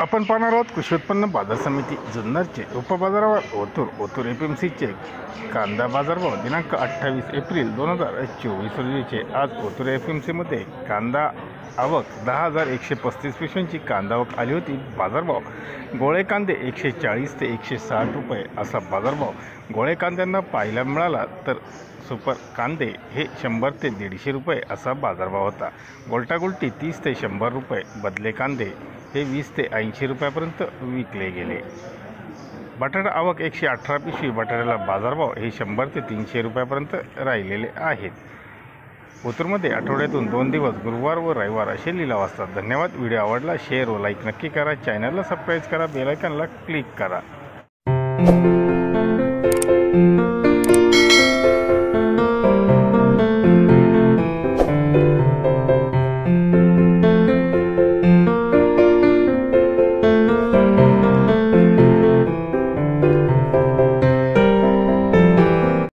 आपण पाहणार आहोत कृषी उत्पन्न बाजार समिती जुन्नरचे उपबाजारावर ओतूर एपीएमसीचे कांदा बाजारभाव दिनांक 28 एप्रिल 2024 रोजीचे। आज ओतूर एपीएमसीमध्ये कांदा आवक 10,135 पिशव्यांची कांदा आवक आली होती। बाजारभाव गोळे कांदे 140 ते 160 रुपये असा बाजारभाव गोळे कांद्यांना पाहायला मिळाला, तर सुपर कांदे हे 100 ते 150 रुपये असा बाजारभाव होता। गोल्टागोल्टी 30 ते 100 रुपये, बदले कांदे हे 20 ते 80 रुपयापर्यंत विकले गेले। बटाटा आवक 118 पिशवी, बटाट्याला बाजारभाव हे 100 ते 300 रुपयापर्यंत राहिलेले आहेत। ओतूरमध्ये आठवड्यातून 2 दिवस गुरुवार व रविवार असे लिलाव असतात। धन्यवाद। व्हिडिओ आवडला शेअर व लाईक नक्की करा। चॅनलला सबस्क्राईब करा, बेल आयकॉनला क्लिक करा।